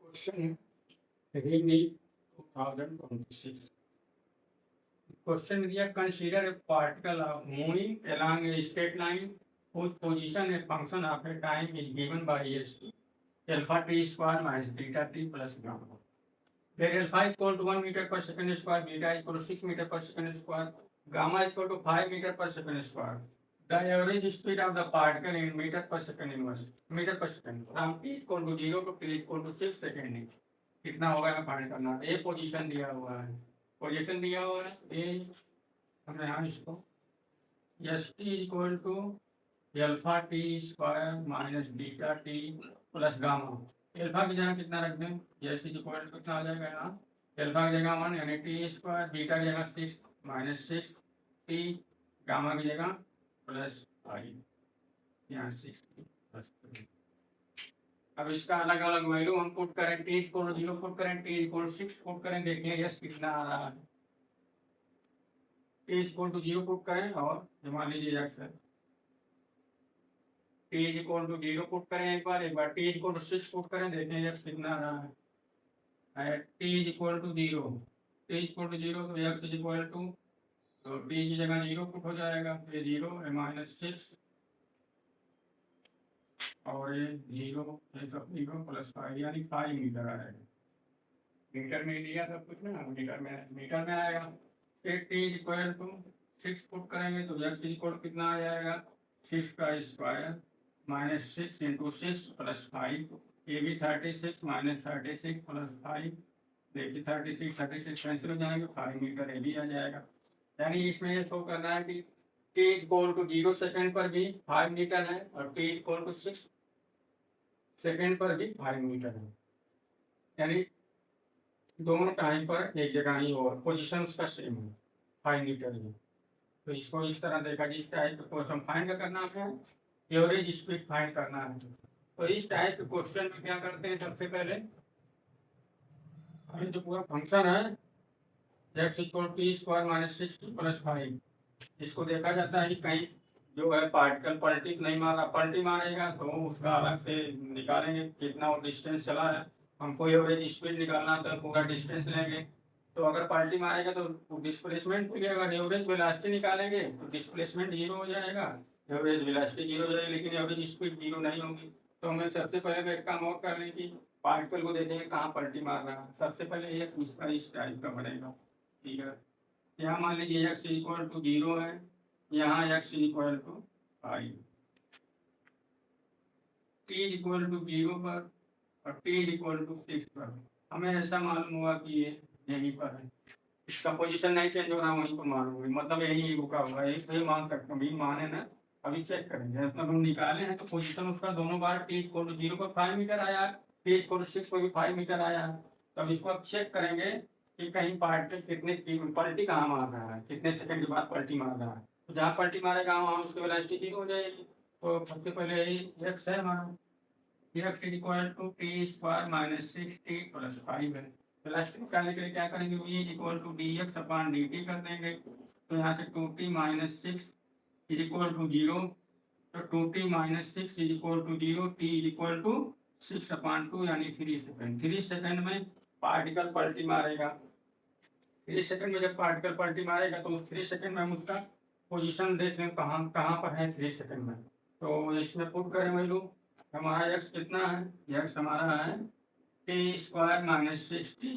Question Rini 2026. Question here: consider a particle of moving along a straight line whose position a function of a time is given by st alpha t square minus beta t plus gamma. Where alpha is equal to 1 meter per second square, beta is equal to 6 meter per second square, gamma is equal to 5 meter per second square. The average speed of the particle in meter per second inverse meter per second from t is equal to 0 to t is equal to 6 second कितना होगा हमें find करना है। ए position दिया हुआ है, position दिया हुआ है ए, हमने यहाँ इसको s t equal to alpha t square minus beta t plus gamma. Alpha की जगह कितना रख दें, एस इक्वल टू कितना आ जाएगा यहाँ, एल्फा की जगह 1 यानी टी स्क्वायर, बीटा की जगह 6 माइनस 6 टी, गामा की जगह प्लस 5 यहाँ 6 प्लस 3। अब इसका अलग अलग वैल्यू हम पुट करें, टी इक्वल 0 पुट करें, टी इक्वल 6 पुट करें, देखें यस कितना आ रहा है। टी इक्वल टू 0 पुट करें और मान लीजिए यस है, टी इक्वल टू 0 पुट करें एक बार टी इक्वल टू 6 पुट करें, देखें यस कितना आ रहा है। T equal to 0, t equal to 0 तो यस इक्वल टू, तो टी की जगह 0 पुट हो जाएगा, ये 0 माइनस 6 और ये 0 प्लस 5 यानी 5 मीटर आएगा। मीटर में लिया सब कुछ ना, मीटर में आएगा। फिर टी इक्वल टू 6 पुट करेंगे तो एक्स इक्वल कितना आ जाएगा, 6 का स्क्वायर माइनस 6 इंटू 6 प्लस 5, ये भी 36 माइनस 36 प्लस 5, देखिए 36 कैंसिल हो जाएंगे, 5 मीटर ये भी आ जाएगा। यानी इसमें ये शो करना है कि टी इक्वल टू 0 सेकेंड पर भी 5 मीटर है और टी इक्वल टू 6 सेकेंड पर भी 5 मीटर है, यानी दोनों टाइम पर एक जगह ही और पोजीशन उसका सेम है, 5 मीटर है। तो इसको इस तरह देखा, जिस टाइप के क्वेश्चन फाइंड करना है, एवरेज स्पीड फाइंड करना है। तो इस टाइप के क्वेश्चन में क्या करते हैं, सबसे पहले हमें जो पूरा फंक्शन है x equal T square minus 6 plus 5, इसको देखा जाता है कि कहीं जो है पार्टिकल पलटी नहीं मारा, पलटी मारेगा तो उसका अलग से निकालेंगे कितना वो डिस्टेंस चला है। हमको एवरेज स्पीड निकालना तो पूरा डिस्टेंस लेंगे, तो अगर पलटी मारेगा तो डिस्प्लेसमेंट भी, अगर एवरेज वेलोसिटी निकालेंगे तो डिस्प्लेसमेंट 0 हो जाएगा, एवरेज वेलोसिटी 0 हो जाएगी, लेकिन एवरेज स्पीड 0 नहीं होगी। तो हमें सबसे पहले एक काम और कर लें कि पार्टिकल को देखेंगे कहाँ पलटी मार रहा है। सबसे पहले ये इसका इस टाइप का बनेगा, ठीक है। यहाँ मान लीजिए एक्स इक्वल टू 0 है, यहाँ x equal to 5, t equal to 0 पर और टी इक्वल टू 6 पर हमें ऐसा मालूम हुआ कि ये यहीं पर है, इसका पोजीशन नहीं चेंज हो रहा, वहीं पर मालूम है, मतलब यही रुका हुआ है, ये मान सकते हैं, माने ना। अभी चेक करेंगे, मतलब हम निकाले हैं तो पोजीशन उसका दोनों बार टी इक्वल टू 0 पर 5 मीटर आया, टी इक्वल टू 6 पर भी 5 मीटर आया। तब इसको अब चेक करेंगे कि कहीं पार्टिकल कितने पलटी कहाँ मार रहा है, कितने सेकंड के बाद पलटी मार रहा है। तो जहाँ पलटी मारेगा वहाँ उसकी वेलोसिटी 0 हो जाएगी। तो सबसे पहले एक्स है हमारा, x equal to t square minus 6t plus 5 है। वेलोसिटी निकालने के लिए क्या करेंगे, v equal to d x upon d t कर देंगे। तो यहाँ से 2t minus 6 is equal to 0, तो 2t minus 6 is equal to 0, t is equal to 6 upon 2 यानी 3 सेकेंड। 3 सेकेंड में पार्टिकल पलटी मारेगा, 3 सेकेंड में जब पार्टिकल पलटी मारेगा तो 3 सेकेंड में हम उसका पोजीशन देख लें कहाँ पर है 3 सेकेंड में। तो इसमें पुट करें वैल्यू, हमारा एक्स कितना है, एक्स हमारा है t square minus 6t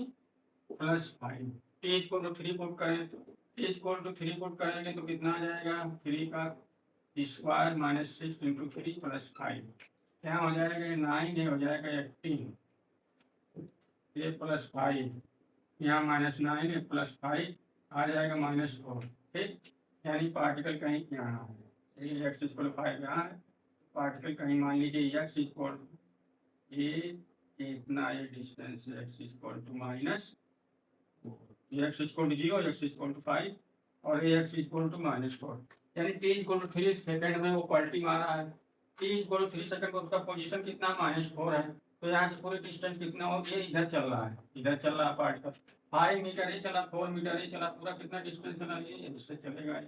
plus 5, t equal to 3 put करें, टी इक्वल टू 3 पुट करेंगे तो कितना आ जाएगा, 3 का स्क्वायर माइनस 6 इंटू 3 प्लस 5, क्या हो जाएगा 9, ये हो जाएगा 18, ये प्लस 5, यहाँ माइनस 9 है प्लस 5 आ जाएगा माइनस 4, ठीक। यानी पार्टिकल कहीं यहाँ है, ये एक्स इक्वल 5 यहाँ है, पार्टिकल कहीं मान लीजिए एक्स इक्वल ये इतना ये distance x equal to minus, x equal to 0, x equal to 5 और ये एक्स इक्वल टू माइनस 4, यानी टी इक्वल टू 3 सेकेंड में वो पलटी मारा है। टी इक्वल टू 3 सेकेंड पर उसका पोजीशन कितना -4 है, तो यहाँ से पूरी डिस्टेंस कितना हो गया, इधर चल रहा है, इधर चल रहा है पार्टिकल 5 मीटर ही चला, 4 मीटर ही चला, पूरा कितना डिस्टेंस चला, ये इससे चलेगा,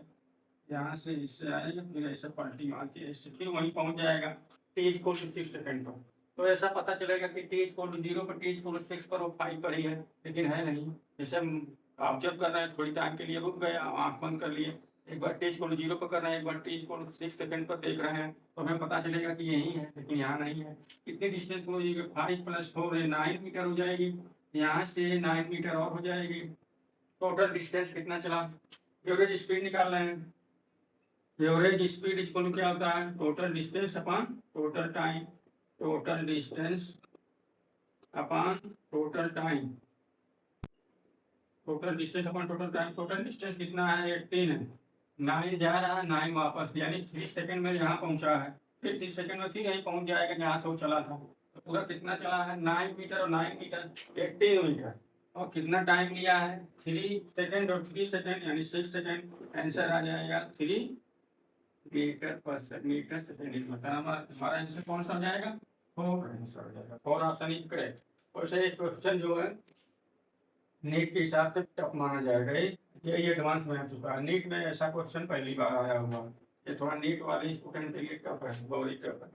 यहाँ से इससे आएगा, फिर ऐसे पलटी मार के इससे फिर वहीं पहुँच जाएगा टी इक्वल टू 6 सेकेंड पर। तो ऐसा पता चलेगा कि टी इक्वल टू 0 पर, टी इक्वल टू 6 पर और 5 पर ही है, लेकिन है नहीं। जैसे हम ऑब्जर्व कर रहे हैं, थोड़ी टाइम के लिए रुक गए, आँख बंद कर लिए, एक बार टी इक्वल टू 0 पर कर रहे हैं, एक बार टी इक्वल टू 6 सेकंड पर देख रहे हैं, तो हमें पता चलेगा कि यही है, लेकिन यहाँ नहीं है। कितनी डिस्टेंस हो जाएगी? 5 + 4 है 9 मीटर हो जाएगी, यहाँ से 9 मीटर और हो जाएगी। टोटल डिस्टेंस कितना चला? एवरेज स्पीड निकाल रहे हैं। एवरेज स्पीड इक्वल टू क्या होता है? Total distance upon total time. Total distance upon total time. Total distance upon total time. Total distance कितना है? 18 है। 9 जा रहा है, 9 वापस, यानी 3 सेकंड में यहाँ पहुँचा है, फिर 3 सेकंड में फिर यहीं पहुँच जाएगा जहाँ से वो चला था। तो पूरा कितना चला है? 9 मीटर और 9 मीटर 18 मीटर। और कितना टाइम लिया है? 3 सेकंड और 3 सेकंड, यानी 6 सेकंड। आंसर आ जाएगा 3 मीटर पर मीटर सेकंड। मतलब हमारा आंसर कौन सा हो जाएगा? 4 आंसर हो जाएगा। 4 ऑप्शन इज करेक्ट। वैसे एक क्वेश्चन जो है नीट के हिसाब से टफ माना जाएगा, ये एडवांस में आ चुका है। नीट में ऐसा क्वेश्चन पहली बार आया हुआ, ये थोड़ा नीट वाले स्टूडेंट के लिए टफ है, बहुत ही टफ है।